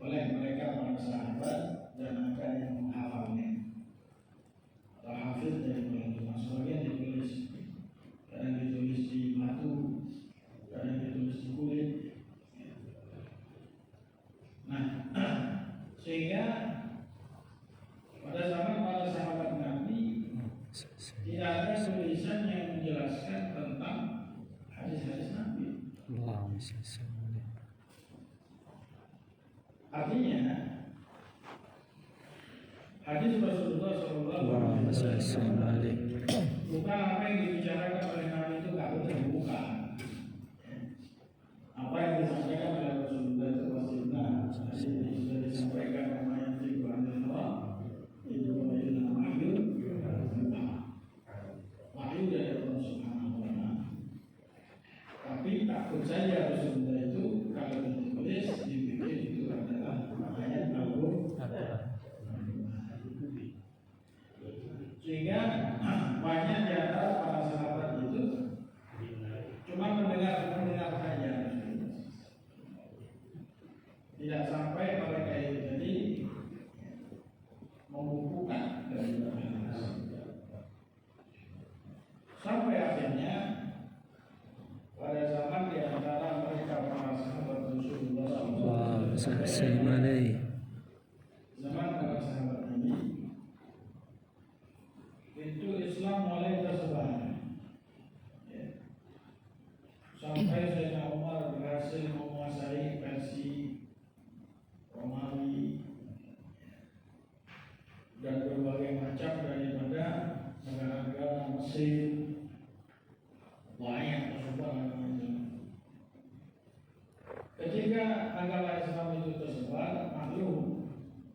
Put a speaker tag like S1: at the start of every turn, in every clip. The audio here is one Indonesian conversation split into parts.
S1: oleh mereka para sahabat dan ada yang menghafalnya. Al-Hafidh dari ulama sebagian ditulis, kadang ditulis di batu, kadang ditulis di kulit. Nah, sehingga pada zaman para sahabat Nabi tidak ada tulisan yang menjelaskan tentang hadis-hadis Nabi. Artinya hadis Rasulullah SAW bukan apa yang dibicarakan oleh Nabi itu nggak betul, bukan. Apa yang disampaikan oleh Rasulullah itu pasti benar. Hadis yang sudah disampaikan sama yang di Quran itu adalah wahyu dari Allah Subhanahu wa Ta'ala. Tapi takut saja Rasulullah itu kalau ditulis dipikir itu adalah ayat Al-Qur'an. Sehingga banyak di antara para sahabat itu cuma mendengar saja, tidak sampai mereka itu jadi membukukan dari sampai akhirnya pada zaman di antara mereka para sahabat Rasulullah zaman para sahabat ini itu Islam mulai tersebar, ya. Sampai Sayyidina Umar berhasil menguasai Persia, Romawi, dan berbagai macam daripada negara-negara Mesir, banyak tersebar namanya. Ketika agama Islam itu tersebar, maklum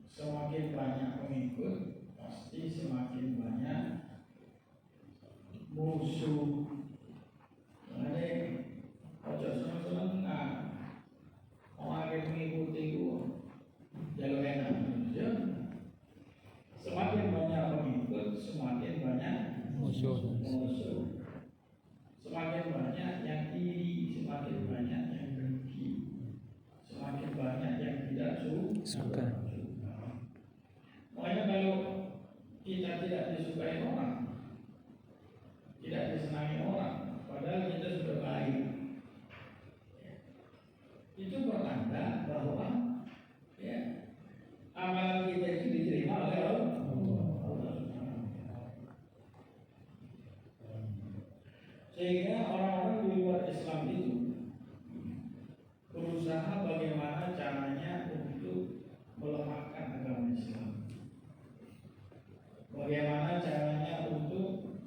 S1: semakin banyak pengikut pasti semakin banyak musuh. Ada ojo seneng nggak orang yang mengikuti itu jalur enak. Semakin banyak pengikut, semakin banyak musuh. Semakin banyak yang iri, semakin banyak yang dengki, semakin banyak yang tidak suka. Makanya kalau kita tidak disukai orang, tidak disenangi orang, padahal kita sudah baik, itu pertanda bahwa ya, amalan kita itu diterima oleh Allah. Sehingga orang-orang di luar Islam itu berusaha bagaimana caranya untuk melemahkan agama Islam, bagaimana caranya untuk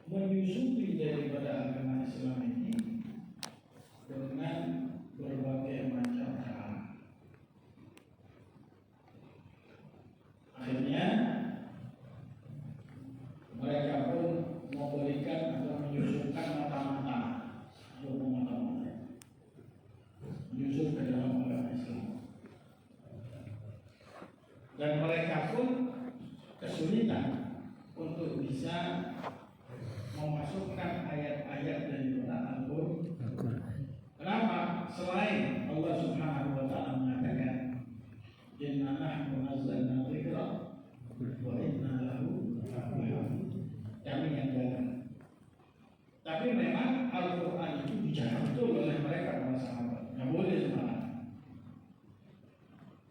S1: menyusupi daripada agama Islam ini dengan berbagai macam cara. Akhirnya mereka pun memberikan atau menyusukan mata-mata, menyusup ke dalam agama Islam, dan mereka pun kesulitan untuk bisa memasukkan ayat-ayat dari Al-Qur'an. Kenapa? Selain Allah Subhanahu wa Ta'ala mengatakan inna nahnu nazzalna dzikra wa inna lahu lahafidhun, kami yang jalan. Tapi memang Al-Qur'an itu dijaga betul oleh mereka para sahabat, nggak boleh sembarangan.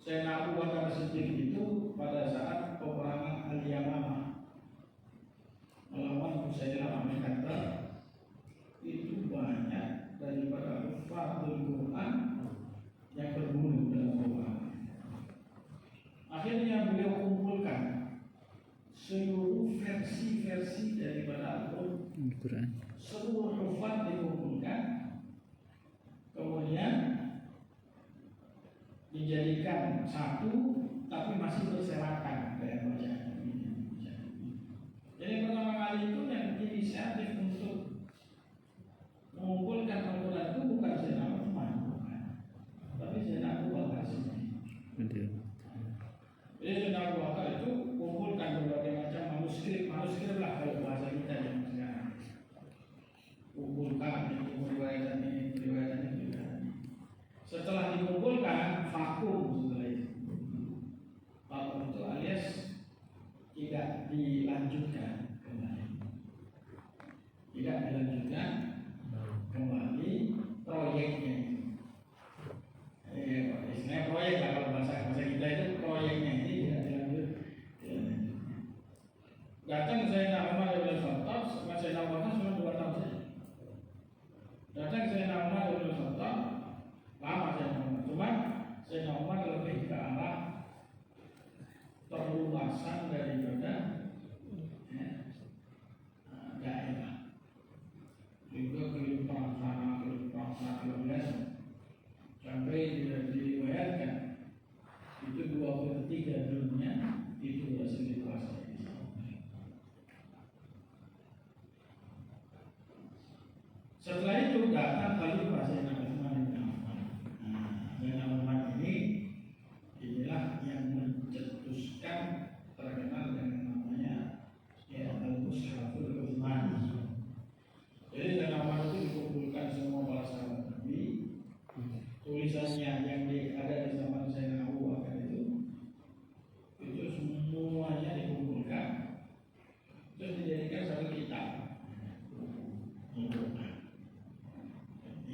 S1: Sayyidina Abu Bakar Siddiq itu pada saat peperangan Al-Yamamah melawan Musailamaah al-Kadzdzab itu banyak daripada hufadzul Quran yang berbunuh dalam peperangan. Akhirnya beliau kumpulkan seluruh versi-versi daripada Al-Quran, seluruh hufadz dikumpulkan, kemudian dijadikan satu, tapi masih berserakan kayak bacaan ini. Jadi pertama kali itu yang inisiatif untuk mengumpulkan Al-Quran itu bukan Sayyidina Utsman, tapi Sayyidina Abu Bakar Siddiq. Jadi Sayyidina Abu Bakar itu kumpulkan berbagai macam manuskrip lah kalau bahasa kita yang sekarang. Kumpulkan ini, riwayat ini, Sayyidina Umar lebih ke arah perluasan daripada ya, daerah. Juga keliling perang sana, sampai diriwayatkan itu 2/3 dunia itu berhasil dikuasai. Setelah itu datang Khalifah Sayyidina Utsman bin Affan. Sayyidina Utsman inilah yang mencetuskan terkenal dengan namanya ya Al-Mushaful Utsmani. Jadi dalam hal itu dikumpulkan semua para sahabat Nabi. Tulisannya yang ada di zaman Sayyidina Abu Bakar itu semuanya dikumpulkan terus dijadikan satu kitab.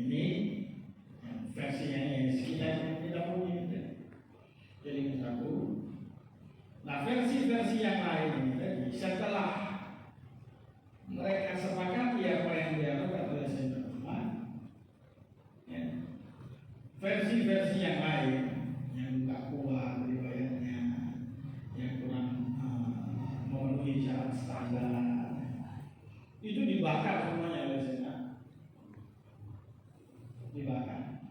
S1: Ini versinya ini kita punya jadi satu. Nah versi-versi yang lain ini tadi setelah mereka sepakati apa yang dilakukan oleh Sayyidina Utsman, ya, versi-versi yang lain yang tak kuat riwayatnya, yang kurang memenuhi syarat standar, itu dibakar semuanya oleh Sayyidina, dibakar.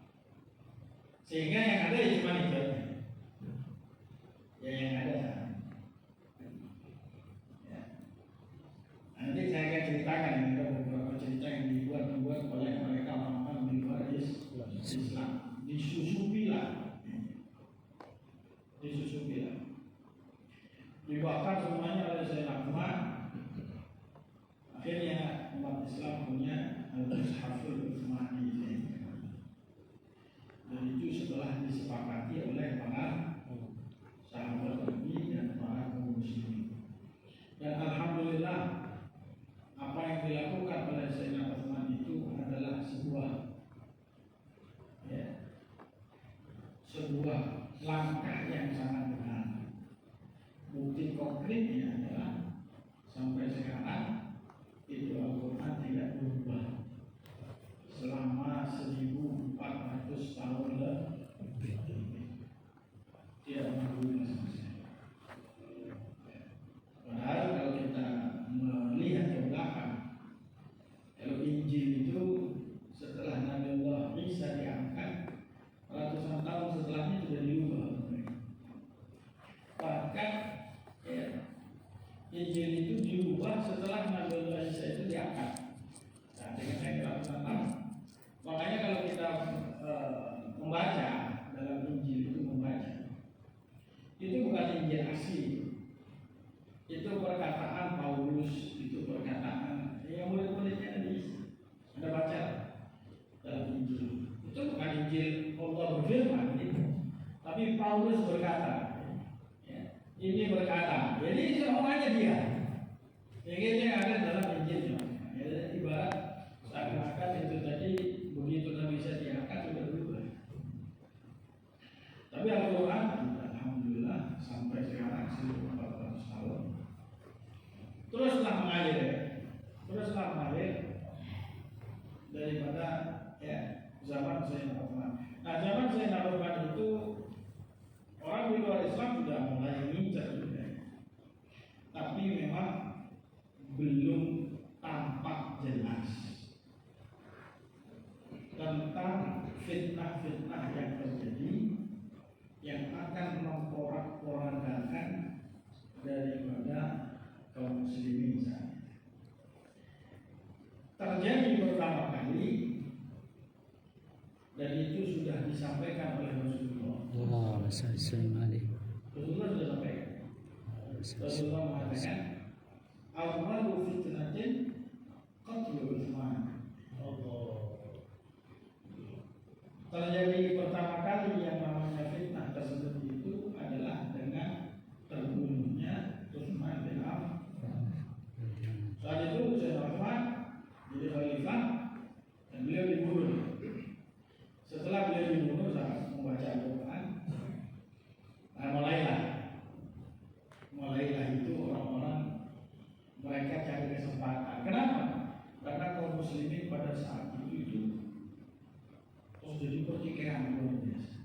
S1: Sehingga yang ada cuma itu, ya yang ada. Nanti saya akan ceritakan ada beberapa cerita yang dibuat oleh mereka orang-orang di luar Islam. Disusupilah. Dibakar semuanya oleh Sayyidina Umar. Akhirnya umat Islam punya Al-Mushaful Utsmani. Dan itu setelah disepakati oleh para sahabat Nabi dan para kaum muslimin. Dan alhamdulillah apa yang dilakukan oleh Sayyidina Utsman itu adalah sebuah langkah yang sangat benar. Bukti konkretnya adalah sampai sekarang itu Al-Quran tidak berubah selama 1400 tahun lebih. Tidak berubah sama sekali. Padahal kalau kita melihat ke belakang, kalau Injil itu setelah Nabi Allah Isa diangkat, ratusan tahun setelahnya sudah diubah. Bahkan ya, Injil itu diubah setelah Nabi Allah Isa itu diangkat. Nah, dengan ratusan tahun. Makanya kalau kita membaca dalam Injil itu itu bukan Injil asli. Itu perkataan Paulus, itu perkataan yang murid-muridnya ada baca dalam Injil. Itu bukan Injil Allah berfirman itu, tapi Paulus berkata, ya, ini berkata. Jadi semuanya dia. Yang ini ada dalam Injil. Ya, ibarat seakan-akan itu tadi begitu Nabi Isa diangkat sudah berubah. Tapi Al-Quran alhamdulillah sampai sekarang 1400 tahun teruslah mengalir daripada ya zaman Sayyidina Utsman. Nah zaman Sayyidina Utsman itu orang di luar Islam sudah mulai mengincar juga, tapi memang belum tampak jelas tentang fitnah-fitnah yang terjadi yang akan memporak-porandakan daripada kaum muslimin saat terjadi pertama kali, dan itu sudah disampaikan oleh Rasulullah. Rasulullah sudah sampaikan. Rasulullah mengatakan, "Awwalu fitnatin qatlu Utsman." Terjadi pertama kali yang namanya fitnah tersebut itu adalah dengan terbunuhnya Utsman bin Affan. Saat itu Sayyidina Utsman jadi khalifah dan beliau dibunuh. Setelah beliau dibunuh saat membaca Al-Quran, nah, mulailah itu orang-orang mereka cari kesempatan. Kenapa? Karena kaum muslimin pada saat itu terus jadi pertikaian luar biasa.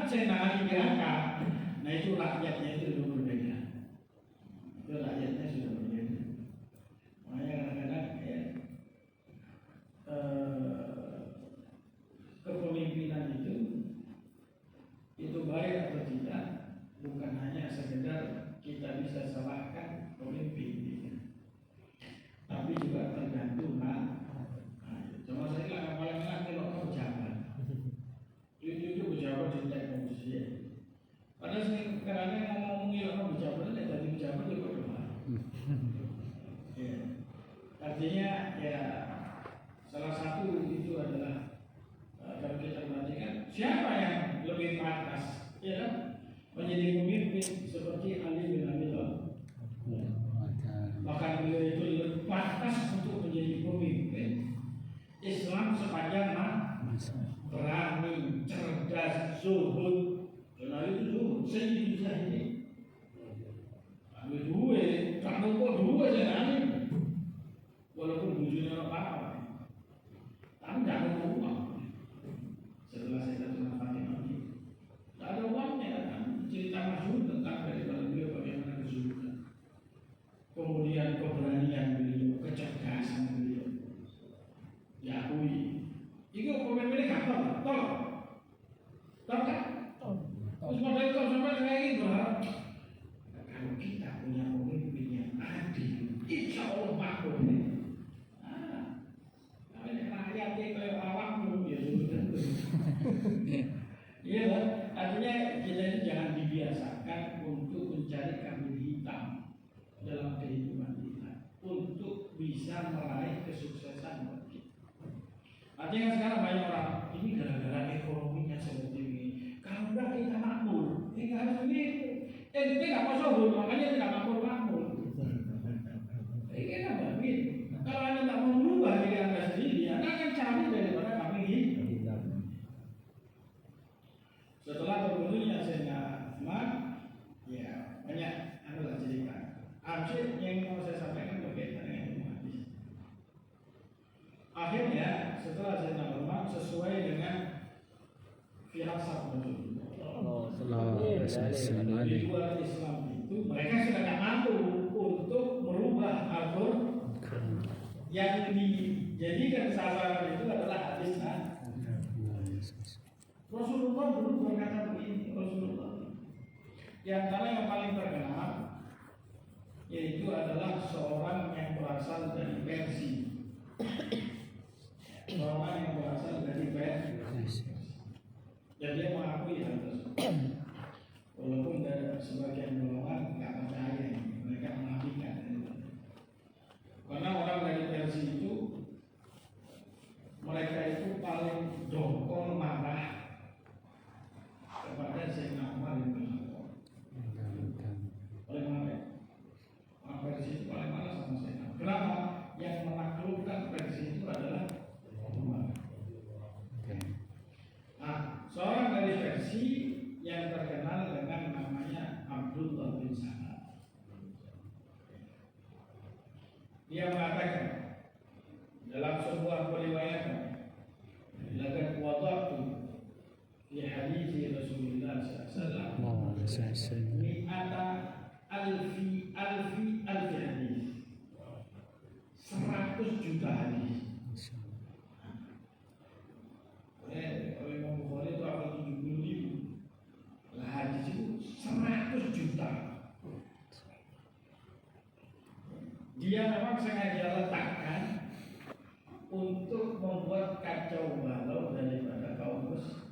S1: Cina diangkat, nah itu rakyatnya itu sudah berbeda. Itu rakyatnya sudah berbeda. Makanya kadang-kadang ya, kepemimpinan itu baik atau tidak, bukan hanya sekedar kita bisa salahkan pemimpin, tapi juga tergantung cuma saya bilang yang paling enak kalau pejabat itu pejabat di teknologi ya. Padahal karena ngomong ngilang pejabat itu jadi pejabat juga cuma ya. Artinya ya salah satu itu adalah kalau kita perhatikan siapa yang lebih pantas ya kan menjadi pemimpin seperti Ali bin Abi Thalib. Bahkan beliau itu lebih pantas untuk menjadi pemimpin Islam sepanjang berani, cerdas, zuhud. Karena itu zuhud, sejujurnya bisa ini. Ambil duit, tak numpuk duit jangan. Walaupun bujurnya apa, tapi jangan uang. Setelah saya datang Fatimah ini, tak ada uangnya kan? Cerita masyhur tentang daripada beliau bagaimana kezuhudan. Kemudian keberanian beliau, kecerdasan beliau. Diakui. Itu pemimpinnya gampang, tolong. Tahu kan? Terus pada itu sampai saya ingin berharap kalau kita punya pemimpin yang adil, insya Allah makmur. Rakyat kayak awakmu ya sudah. Iya kan? Artinya kita ini jangan dibiasakan untuk mencari kambing hitam dalam kehidupan kita untuk bisa meraih kesuksesan. Artinya sekarang banyak orang ini gara-gara ekonominya seperti ini. Kalau udah kita makmur, ini harus begitu. Kita nggak mau sohut, makanya tidak makmur. Ini kan begitu. Kalau anda tak mau berubah diri anda sendiri, anda akan cari daripada kami hidup. Setelah terbunuhnya Sayyidina Utsman, ya banyak adalah cerita. Akhir yang mau saya sampaikan berkaitan dengan hadis. Akhirnya setelah Sayyidina Utsman sesuai dengan firasat Rasulullah. Di luar Islam itu mereka sudah tidak mampu untuk merubah atur yang dijadikan sasaran itu adalah hadis Rasulullah dulu berkata begini. Rasulullah di antara yang paling terkenal yaitu adalah seorang yang berasal dari Persia. Seorang yang berasal dari Persia. Dan dia mengakui hal tersebut. Walaupun dari sebagian golongan tidak percaya, mereka menafikan. Karena orang dari Persia itu mereka itu paling dongkol marah kepada Sayyidina Umar bin Khattab. Paling marah. Orang Persia itu paling marah sama Sayyidina. Kenapa? Yang menaklukkan Persia itu adalah Umar. Nah, seorang dari Persia yang terkenal dengan namanya Abdullah bin Salam. Dia mengatakan dalam sebuah periwayatan, "Laqad wada'tu fi hadits Rasulullah sallallahu alaihi wasallam mi'ata alfi hadis." 100 juta hadis. Oleh Imam Bukhari itu akan 70.000. Lah hadis itu 100 juta. Dia memang sengaja letakkan untuk membuat kacau balau daripada kaum muslim.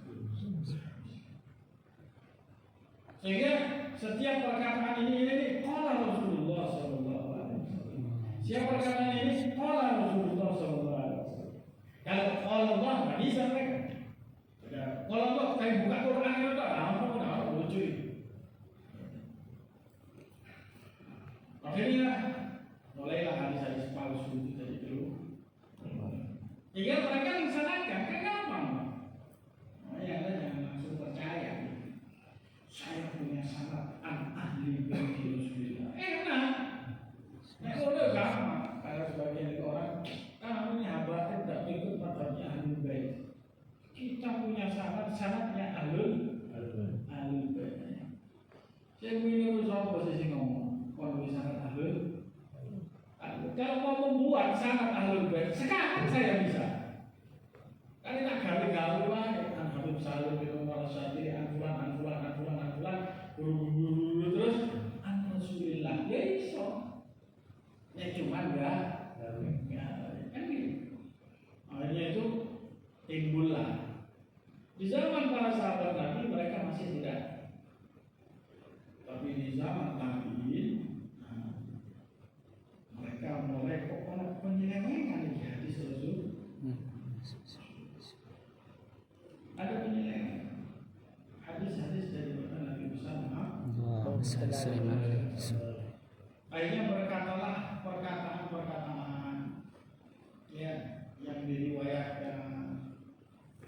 S1: Sehingga setiap perkataan ini qala Rasulullah sallallahu alaihi wasallam. Siapa perkataan ini qala Rasulullah sallallahu alaihi wasallam. Kalau qala Allah enggak bisa mereka. Kalau Allah kayak buka Quran itu apa lucu. Akhirnya mulailah hadis-hadis palsu itu dari dulu. Hingga mereka mensyaratkan, kan gampang. Makanya Anda jangan langsung percaya. Saya punya syarat ahli bagi Rasulullah. Enak. Nah, udah gampang. Kalau sebagian orang, kamu ini habatin tidak ikut matanya ahli bait. Kita punya syaratnya ahlul membuat sanad Ahlul Bait, sekarang saya bisa. Kan tak gawe-gawe wae, An Habib Salim bin Umar Syati, an fulan, guru terus an Rasulillah. Ya iso. Ya cuma enggak kan gitu. Akhirnya itu timbullah. Di zaman para sahabat Nabi mereka masih tidak. Tapi di zaman tabi'in mereka mulai kok penyelewengan di hadis Rasul. Ada penyelewengan hadis-hadis dari Nabi besar Muhammad. Akhirnya berkatalah perkataan-perkataan ya yang diriwayatkan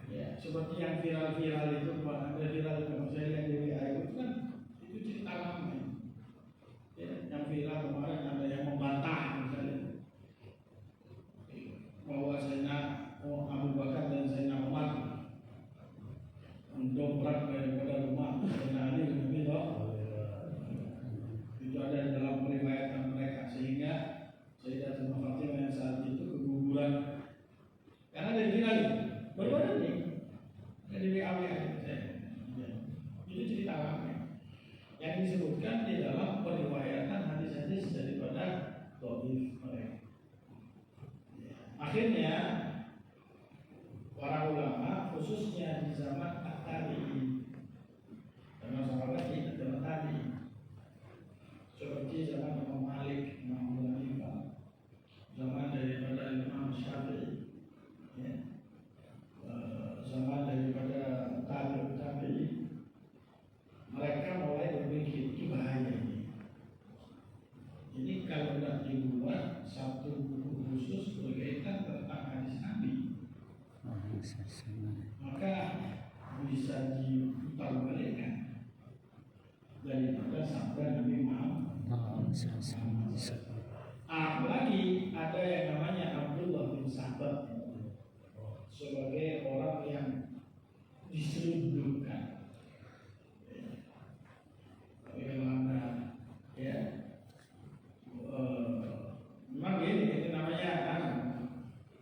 S1: ya seperti yang viral itu ada viral saya yang dari air itu kan itu cerita lama ya yang viral kemarin ada yang membantah misalnya bahwa Sayyidina Abu Bakar dan Sayyidina Umar mendobrak daripada rumah Sayyidina Ali bin Abi Thalib. Itu ada dalam periwayatan mereka sehingga Sayyidatul Fatimah yang saat itu keguguran karena ada viral baru ini dari WAW itu cerita lama yang disebutkan di dalam periwayatan hadis-hadis daripada dhaif mereka. Akhirnya para ulama khususnya di zaman tabi'in karena sahabat ini adalah tabi'in seperti zaman Imam Malik, Imam Abu Hanifah, zaman daripada Imam Syafi'i, ya. Zaman daripada tabi'in, mereka mulai berpikir ini bahaya ini. Ini kalau tidak dibuat satu buku khusus berkaitan tentang hadis Nabi, maka bisa diputarbalikkan daripada sabda Nabi Muhammad. Apalagi ada yang namanya Abdullah bin Sabat sebagai orang yang diselundupkan. Bagaimana ya? Memang ini namanya kan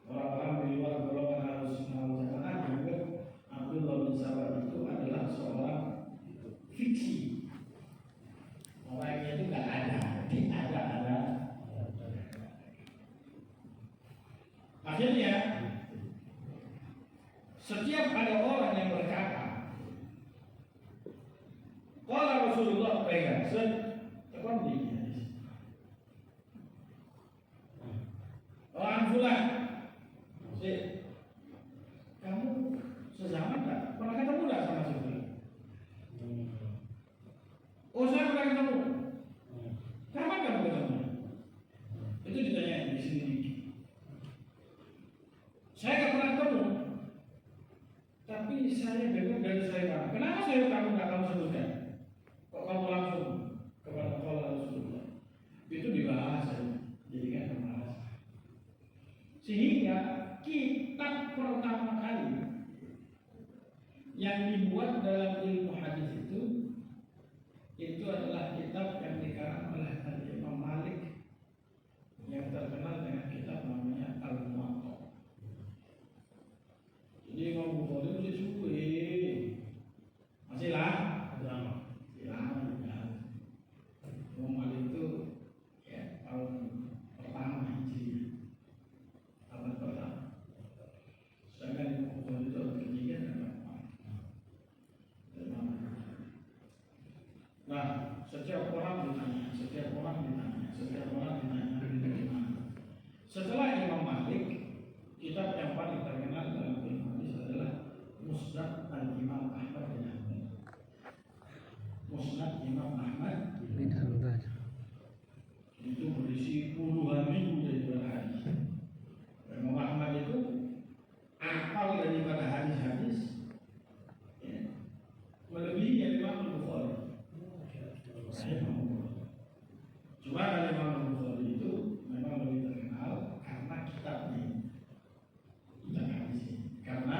S1: orang-orang di luar golongan harus mengajar juga Abdullah bin Sabat itu adalah seorang fiksi. Orangnya itu nggak ada. Akhirnya setiap ada orang yang berkata, kalau Rasulullah pegang, tekan di orang fulan, kamu sezaman tak? Pernah ketemu tak sama si fulan? Oh saya pernah ketemu. Kapan kamu ketemu? Itu ditanya di sini. Saya nggak pernah ketemu, tapi saya dengar dari saya mana? Kenapa saya nggak kamu sebutkan? Kok kamu langsung kepada Rasulullah? Itu dibahas, jadi kan dibahas. Sehingga kitab pertama kali yang dibuat dalam ilmu hadis itu adalah kitab yang dikarang oleh Imam Malik yang terkenal dengan kitab namanya Al-Muwatta. Jadi Imam Bukhari masih suwe, masih lama. Imam Malik itu ya tahun pertama Hijriah, abad pertama. Sedangkan Imam Bukhari itu abad ketiga dan nah, setiap orang ditanya bagaimana. Setelah Imam Malik, kitab yang paling terkenal dalam ilmu hadis adalah Musnad Imam Ahmad bin Hanbal. Musnad Imam Ahmad bin Hanbal itu berisi puluhan ribu daripada hadis. Imam Ahmad itu hafal daripada hadis-hadis ya, melebihi Imam Bukhari. Cuma Imam Bukhari itu memang lebih terkenal karena kitabnya. Karena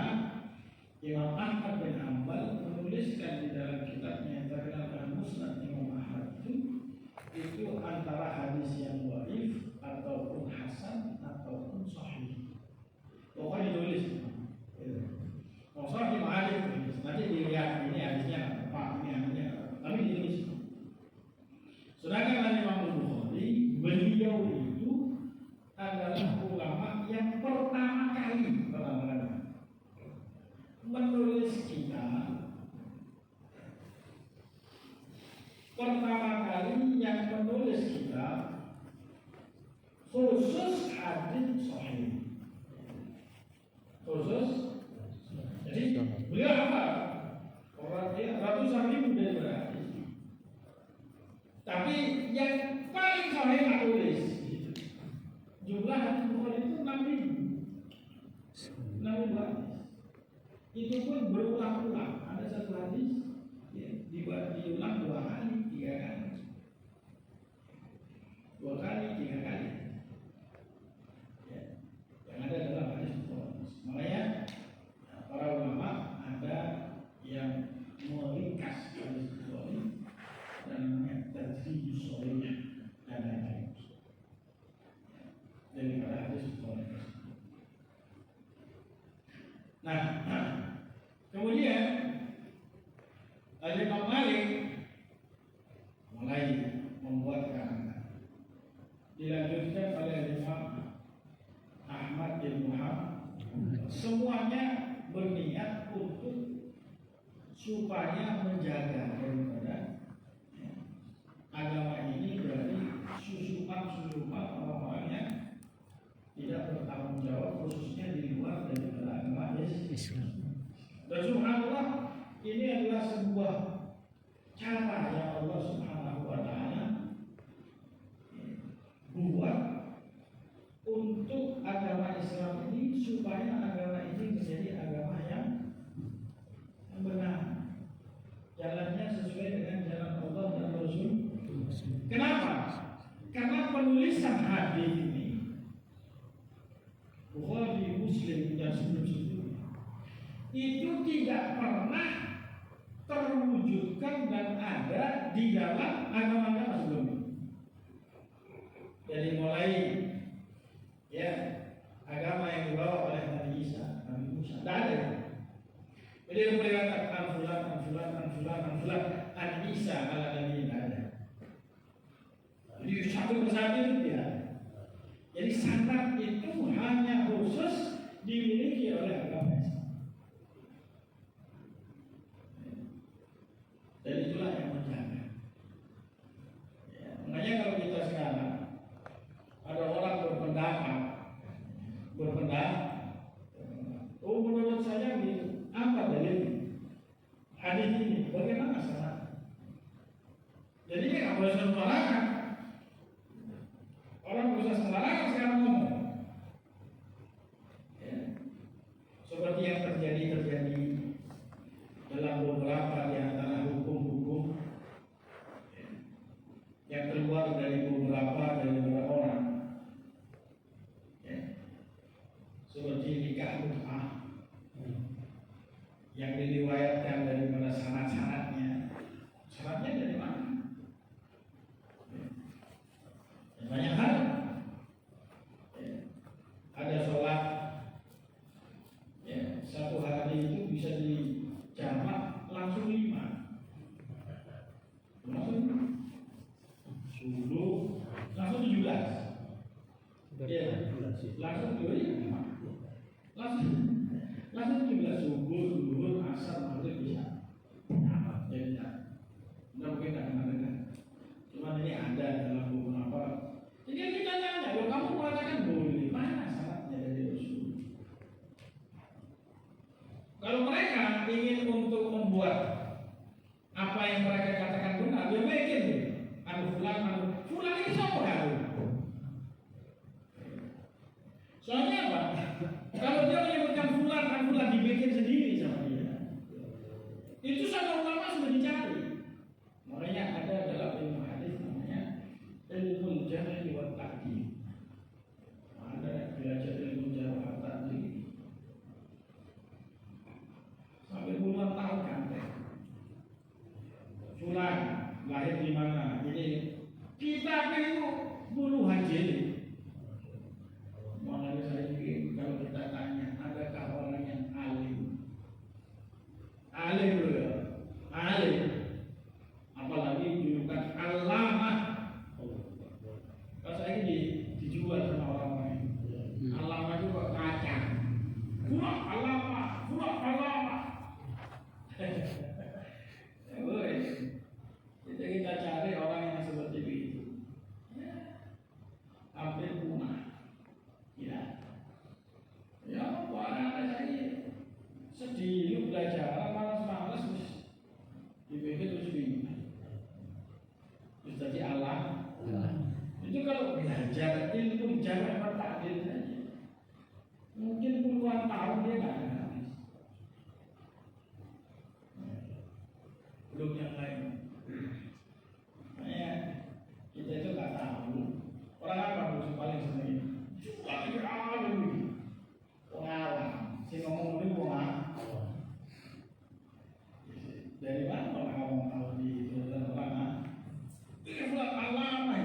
S1: Imam Ahmad bin Hanbal menuliskan di dalam kitabnya yang terkenal dengan Musnad Imam Ahmad itu antara hadis yang dhaif ataupun hasan ataupun sahih. Pokoknya ditulis. Mau sahih ada ditulis. Nanti dilihat ini hadisnya apa, ini hadisnya apa. Tapi ditulis. Sedangkan Imam Bukhari, beliau itu adalah ulama yang pertama kali menulis kitab. Pertama kali yang menulis kitab khusus hadis sahih. Khusus. Jadi beliau apa? Orang dia ratusan ribu dari hadis. Tapi yang paling sahih tak tulis. Jumlah hadis Bukhari itu 6.000. 6.000 hadis. Itu pun berulang-ulang. Ada satu hadis diulang 2 kali, 3 kali. 2 kali, 3 kali. Ya. Yang ada dalam hadis Bukhari. Makanya para ulama ada yang meringkas hadis Bukhari dan namanya tajrih sahihnya dan lain-lain. Daripada hadis Bukhari. Nah, kemudian Imam Malik mulai membuat karangan. Dilanjutkan oleh Imam Ahmad bin Muhammad. Semuanya berniat untuk supaya menjaga daripada agama ini dari susupan orang-orang yang tidak bertanggung jawab, khususnya di luar daripada agama Islam. Dan subhanallah, ini adalah sebuah cara yang Allah Subhanahu wa Ta'ala buat untuk agama Islam ini, supaya agama ini menjadi agama yang benar, jalannya sesuai dengan jalan Allah dan Rasul. Kenapa? Karena penulisan hadis ini Bukhari, Muslim dan sebelum-sebelumnya itu tidak pernah terwujudkan dan ada di dalam agama-agama sebelumnya. Jadi mulai ya agama yang dibawa oleh Nabi Isa, Nabi Musa, tidak ada. Jadi kemudian an Isa ala Nabi tidak ada. Jadi satu persatu itu tidak ada. Jadi sanad itu hanya khusus dimiliki oleh agama Islam. Dan itulah yang menjaga. Ya, makanya kalau kita sekarang ada orang berpendapat, oh menurut saya gitu, apa dalilnya? Hadis ini, bagaimana salah? Jadi nggak boleh sembarangan. Orang berusaha sembarangan sekarang ngomong. Ya. Seperti yang terjadi dalam beberapa di antara hukum-hukum yang keluar dari beberapa orang. Ya. Seperti nikah mut'ah yang diriwayatkan daripada sanad-sanadnya. Sanadnya dari mana? Banyak hal. Ada sholat ya, satu hari itu bisa dijamak langsung 5, langsung 10, langsung 17 ya, langsung 5, langsung 17 subuh, zuhur, asar, maghrib, isya. Jadi nggak mungkin nggak dengar. Cuma ini ada dalam beberapa. Jadi kita tanya, kalau kamu mengatakan boleh, mana syaratnya dari Rasul? Kalau mereka ingin untuk membuat apa yang mereka katakan benar, dia bikin fulan ini siapa kamu? Soalnya apa? Kalau dia menyebutkan fulan dibikin sendiri sama dia. Itu sama ulama sudah dicari. Makanya ada dalam ilmu hadis namanya ilmu jarh wa ta'dil. Ada belajar ilmu jarh wa ta'dil sampai puluhan tahun kan. Fulan lahir di mana? Ini kita itu puluhan jilid. kalau belajar ilmu jangan bertakdir saja. Mungkin puluhan tahun dia nggak ada habis. Belum yang lain. Makanya kita itu nggak tahu orang apa musuh paling senang ini. Lagi ada nih pengalaman. Si ngomong ini pengalaman. Dari mana orang ngomong tahu di dalam mana? Ini pula pengalaman.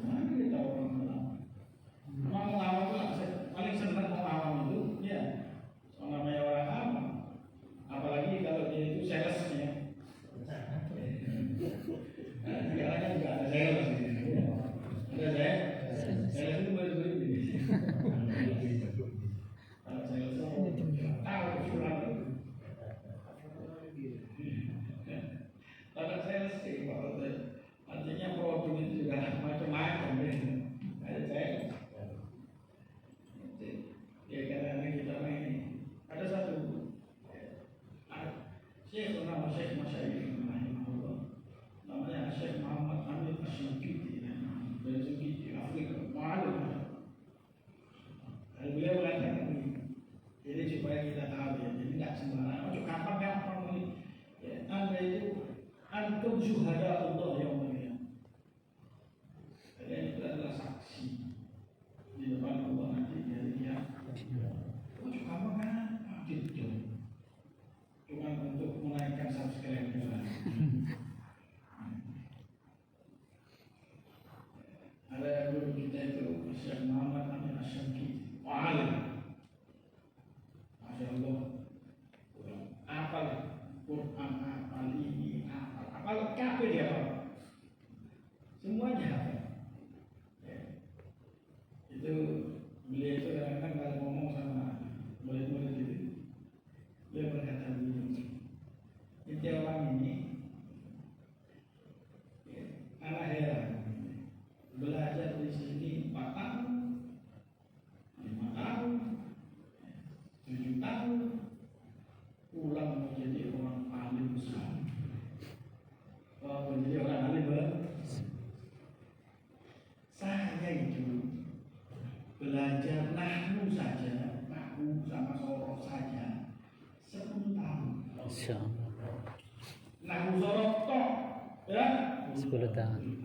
S1: Mana kita orang pengalaman? Orang pengalaman itu paling senang pengalaman itu, ya. Namanya orang apa? Apalagi kalau dia itu salesnya. Sekarang kan juga ada sales. Ada sales itu boleh beli. Kalau sales itu tahu surat. Kalau sales sih, artinya produk itu juga macam-macam. Ada sales. Ya kadang-kadang kita ini ada satu Syekh bernama Syekh Masyayikh namanya Syekh Muhammad Amin Asyikiti dari segi Afrika maklum. Beliau mengatakan ini supaya kita tahu ya, jadi tidak sembarangan. Macam gampang ini. Ya, Anda itu antum syuhada Allah yang mulia. Kalian itu adalah saksi di depan Allah nanti dari dia. Macam gampang kan? Gitu. Cuma untuk menaikkan subscribe kita. Ada guru kita itu Syekh Muhammad Amin Asyikiti, alim, masya Allah, apal Quran, apal ini, apal kafir dia apa? Semuanya apa? Ya. Itu beliau itu kadang-kadang kalau ngomong sama murid-murid itu, dia berkata begini, ini orang ini, ya, anak heran. Belajar di sini 4 tahun, 5 tahun, 7 tahun, pulang menjadi orang alim besar. Menjadi orang alim besar. Saya itu belajar nahwu saja, nahwu sama sorof saja 10 tahun. Nahwu sorof toh, ya?
S2: 10 tahun.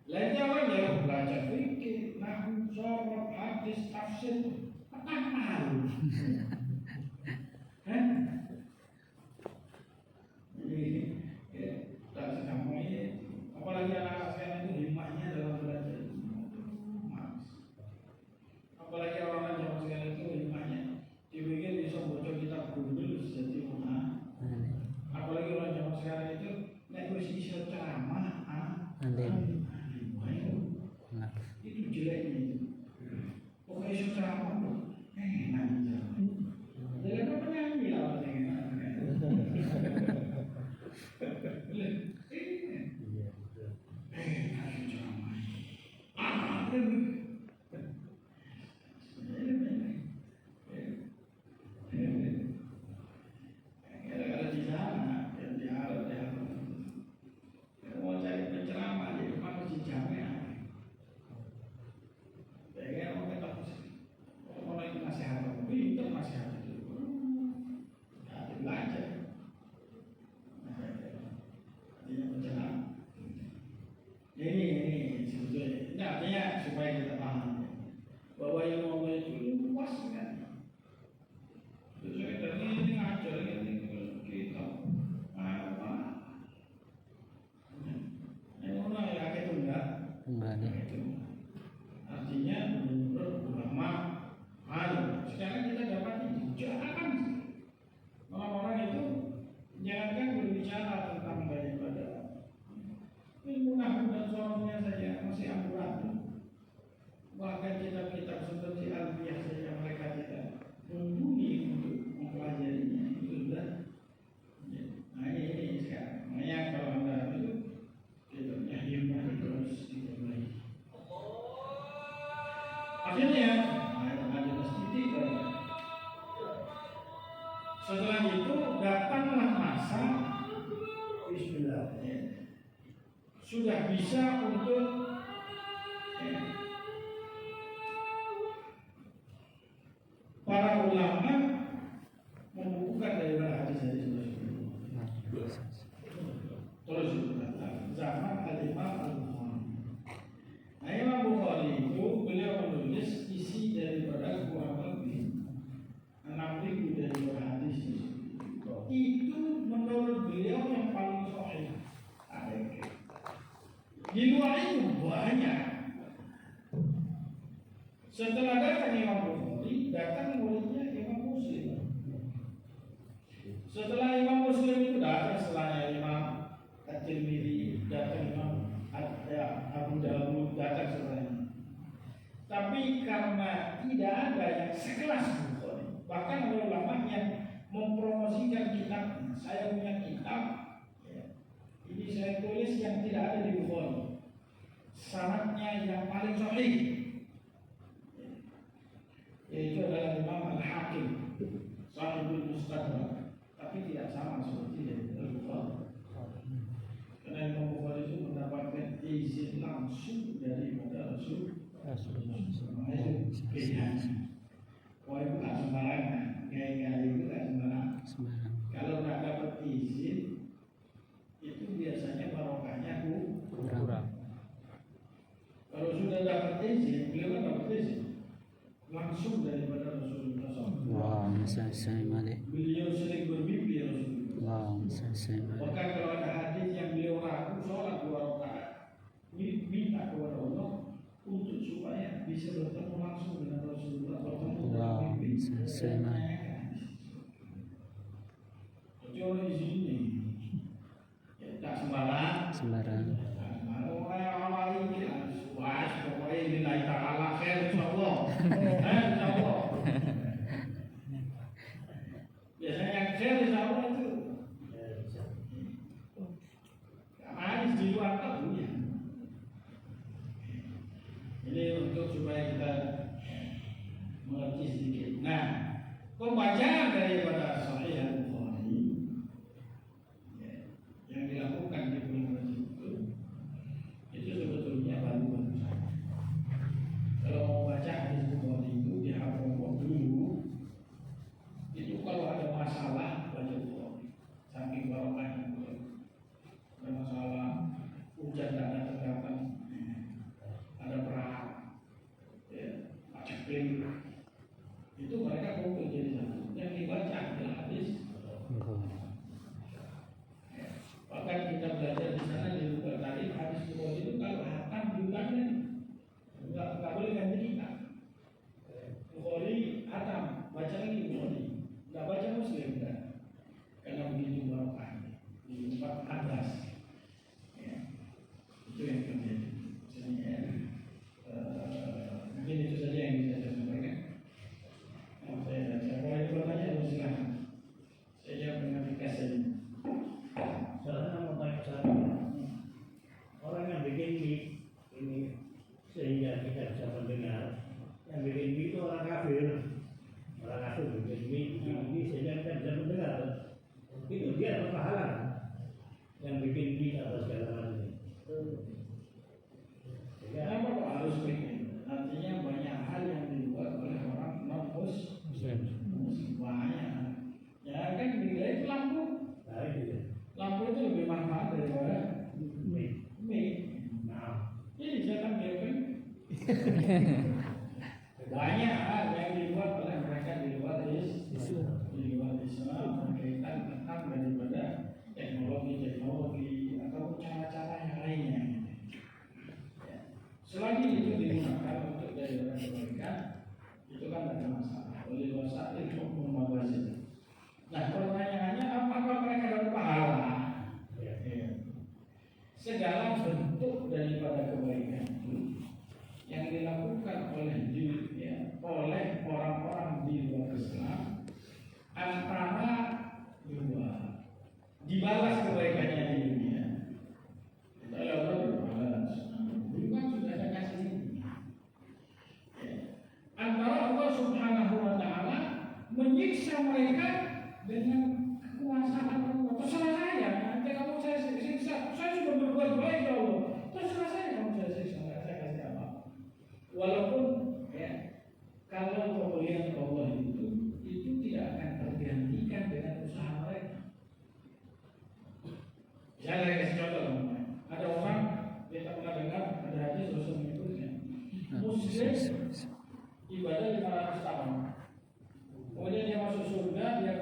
S1: Lainnya orang yang belajar fikih, nahwu, sorof, hadis, tafsir, apa tahu? Jadi, tak segampang ini. Apalagi anak-anak sekarang itu hikmahnya dalam belajar. Apalagi orang-orang zaman sekarang itu hikmahnya dipikir bisa baca kitab Google jadi mana. Apalagi orang zaman sekarang itu nek wis iso ceramah, itu jeleknya itu. Pokoknya isu ceramah enak aja. Jadi apa penyanyi lah orang yang ini sebetulnya ini artinya supaya kita paham bahwa yang mau itu luas kan. Saya dari ini ngajar ini kita apa? Yang mana ya itu enggak? Itu artinya menurut ulama alim. Sekarang kita dapat jarang orang-orang itu jangankan berbicara tentang daripada ilmu nahwu dan sorofnya saja masih amburadul. Bahkan kitab-kitab seperti Alfiyah saja mereka tidak mumpuni untuk mempelajarinya. Itu sudah. Nah ini sekarang. Makanya kalau anda itu kitabnya hikmah itu harus diperbaiki. Akhirnya ada masjid. Setelah itu datanglah masa Bismillah. Sudah bisa untuk Di luar itu banyak. Setelah datang Imam Bukhari, datang muridnya Imam Muslim. Setelah Imam Muslim itu datang setelahnya Imam At-Tirmidzi, datang Imam Abu Dawud, datang setelahnya. Tapi karena tidak ada yang sekelas Bukhari, bahkan ada ulama yang mempromosikan kitab, saya punya kitab, ya, ini saya tulis yang tidak ada di Bukhari, sanadnya yang paling sahih, yaitu adalah Imam Al-Hakim, Sahihul Mustadrak, tapi tidak sama seperti Al-Bukhari. Karena Imam Bukhari itu mendapatkan izin langsung daripada Rasul. Wah itu tak sembarangan, gaya-gaya itu tak sembarangan. Kalau nggak dapat izin, itu biasanya barokahnya kurang. Kalau sudah dapat izin, beliau kan dapat izin langsung daripada Rasulullah SAW.
S2: Wow, saya
S1: Beliau sering bermimpi Rasulullah.
S2: Wow, saya
S1: Bahkan kalau ada hadis yang beliau ragu sholat 2 rakaat, minta kepada Allah untuk supaya bisa bertemu langsung dengan Rasulullah, bertemu dengan mimpi. Kecuali di sini, ya, tak sembarang. Orang awal ini harus puas, pokoknya nilai ta'ala khair insyaallah. Insyaallah. Biasanya yang khair insyaallah itu harus di luar tabunya. Ini untuk supaya kita mengerti sedikit. Nah, pembacaan daripada Sahih Al-Bukhari yang dilakukan di bulan itu sebetulnya baru saja. Kalau mau baca hadis Bukhari itu dihafal dulu. Itu kalau ada masalah baca Bukhari. Saking barokahnya Bukhari. Ada masalah hujan tidak datang, ada perang, ya, cekling, itu mereka kumpul jadi satu. Yang dibaca adalah hadis. Bahkan kita belajar di sana di buku tadi hadis Bukhari itu kalau hatam diulangnya nggak boleh ganti kita. Bukhari hatam, baca lagi Bukhari, nggak baca Muslim kan? Karena begitu barokahnya di 4 atas. Ya, itu yang terjadi. Mungkin itu saja yang bisa saya sampaikan. Saya boleh bertanya, silakan. Saya jawab dengan ringkas saja.
S3: Soalnya mau tanya satu, orang yang bikin mic ini sehingga kita bisa mendengar, yang bikin mic itu orang kafir bikin mic ini sehingga kita bisa mendengar. Itu dia dapat pahala yang bikin mic atau segala macam.
S1: Kenapa kok harus bikin? Artinya banyak hal yang dibuat oleh orang non-muslim. Banyak. Ya kan dinilai itu lampu. Lampu itu lebih manfaat daripada mic. Nah, ini saya kan biarkan. Banyak hal yang dibuat oleh mereka di luar Islam berkaitan tentang daripada teknologi atau cara-cara yang lainnya. Selagi itu digunakan untuk daripada kebaikan, itu kan tidak ada masalah. Oleh dosa itu memabazir. Nah, pertanyaannya apakah mereka dapat pahala? Segala bentuk daripada kebaikan itu yang dilakukan oleh orang-orang di luar Islam antara dua, dibalas kebaikannya di dunia. Allah berbalas. Bukan sudah ada kasih ini. Antara Allah Subhanahu wa Ta'ala menyiksa mereka dengan kekuasaan Allah. Terserah saya, nanti kamu saya siksa. Saya sudah berbuat baik ya Allah. Terserah saya kamu saya siksa. Saya kasih apa? Walaupun kalau pemberian Allah itu tidak akan tergantikan dengan usaha mereka. Saya kasih contoh. Ada orang kita pernah dengar ada hadis Rasul menyebutnya Muslim ibadah 500 tahun. Kemudian dia masuk surga, dia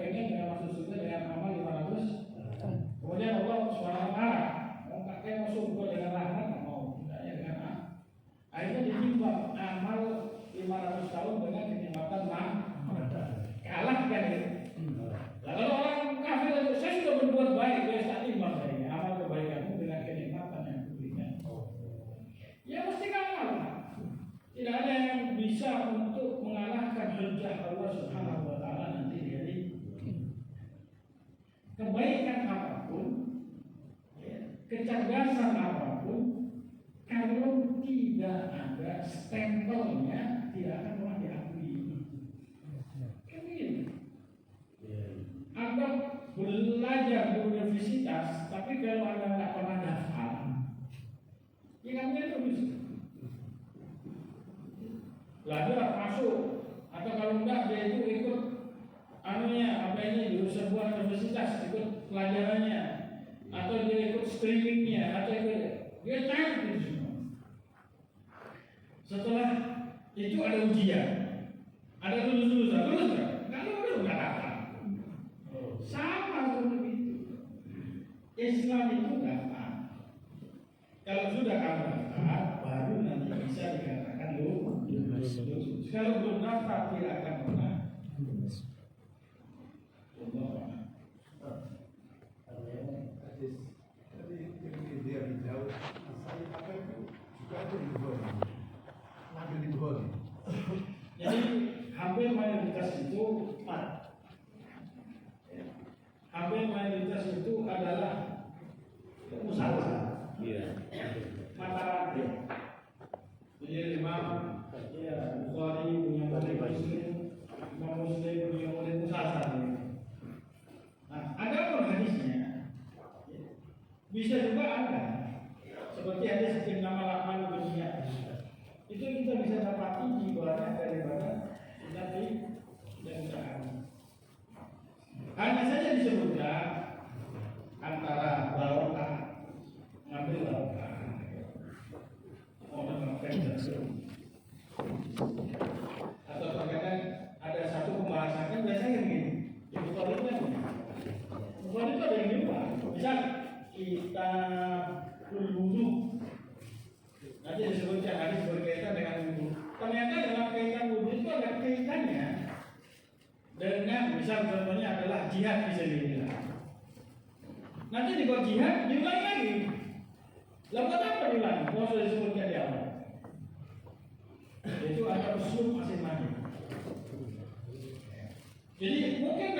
S1: bisa untuk mengalahkan hujah Allah Subhanahu wa taala nanti di hari kebaikan apapun, ya, kecerdasan apapun, kalau tidak ada stempelnya tidak akan pernah diakui. Kan gitu. Atau belajar di universitas, tapi kalau Anda nggak pernah daftar, ya kamu itu bisa. Belajar masuk, atau kalau enggak dia itu ikut apa ini di sebuah universitas, ikut pelajarannya, atau dia ikut streamingnya, atau dia cari itu semua. Setelah itu ada ujian, ada lulus nggak? Nggak lulus nggak dapat. Sama seperti itu. Islam itu daftar. Kalau sudah kamu daftar, baru nanti bisa dikatakan lulus. Kalau belum daftar tidak akan pernah. Jadi hampir mayoritas itu adalah usaha. Mata rantai. Jadi Imam Bukhari punya murid Muslim, Imam Muslim punya murid usaha. Nah, ada pun hadisnya. Bisa juga ada. Seperti hadis yang nama lakman dunia. Itu kita bisa dapati jiwanya daripada kita dan usaha. Hanya saja disebutkan antara barokah, ngambil barokah. Atau terkadang ada satu pembahasan kan biasanya begini. Ibu Khari itu ada yang lupa. Misal kita wudu, nanti disebutkan hadis berkaitan dengan wudu. Ternyata dalam kaitan wudu itu ada kaitannya dengan misal contohnya adalah jihad fisabilillah. Nanti di bawah jihad diulangi lagi. Lalu apa diulangi? Kalau sudah disebutkan di awal. Itu ada usul masing-masing. Jadi mungkin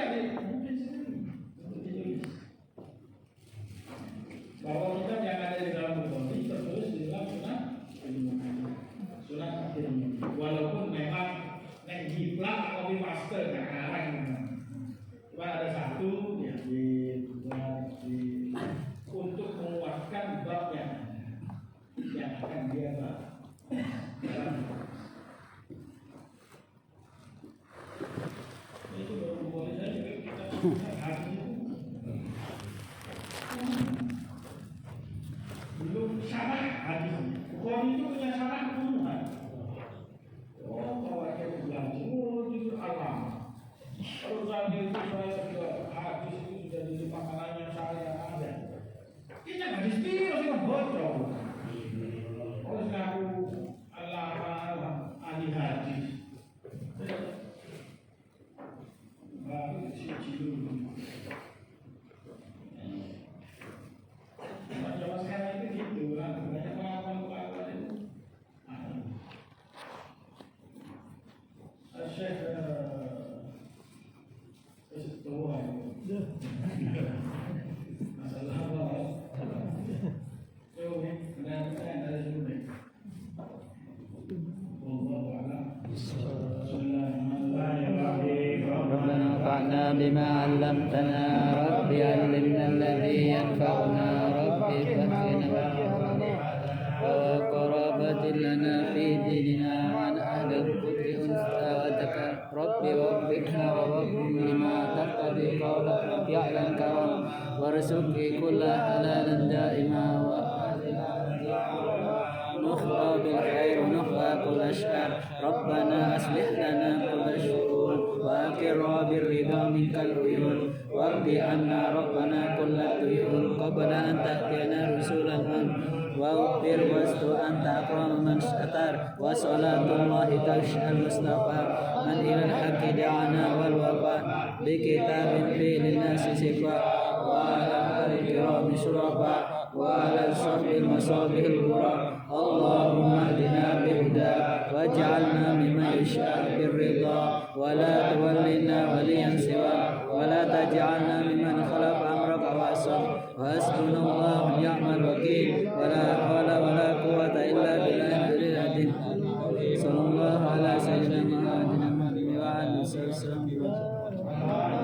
S1: bahwa kita yang ada di dalam Bukhari tertulis di dalam sunnah akhirnya. Walaupun memang jiplak atau di master kadang-kadang, cuma ada satu ya untuk menguatkan bab yang akan dia bahas. Itu baru boleh saja kita hari itu belum syarah hadisnya. Bukhari itu punya syarah puluhan. Kalau ada bilang jujur alam. Kalau saya itu saya sudah hadis itu sudah di makanannya saya ada. Kita hadis itu masih bocor. Oleh aku Allah ahli hadis. Baru cium. Zaman sekarang itu gitu lah. Banyak pengakuan itu. Syekh Tuhan. Masalah apa?
S2: ربنا انفعنا بما علمتنا رب علمنا الذي ينفعنا رب فقنا وقرابة لنا في ديننا عن أهل الكفر أنثى وذكر رب وفقنا ووفقهم لما تقتضي قولك يعلم كرم وارزقه كل حلالا دائما نخلى بالخير ونخلى كل شر ربنا أصلح لنا كل شؤون وأقر بالرضا منك العيون واقض عنا ربنا كل الديون قبل أن تأتينا رسولا واغفر واستر أنت أكرم من ستر وصلاة الله تغشى المصطفى من إلى الحق دعانا والوفاء بكتاب فيه للناس شفاء وعلى آل الكرام شرفاء وعلى الصرف المصابيح الغرى اللهم اهدنا بهداك واجعلنا ممن يشاء بالرضا ولا تولنا وليا سواك ولا تجعلنا ممن خلف أمرك وعصاك وحسبنا الله ونعم الوكيل ولا حول ولا قوة إلا بالله العلي العظيم صلى الله على سيدنا محمد وعلى آله وصحبه وسلم.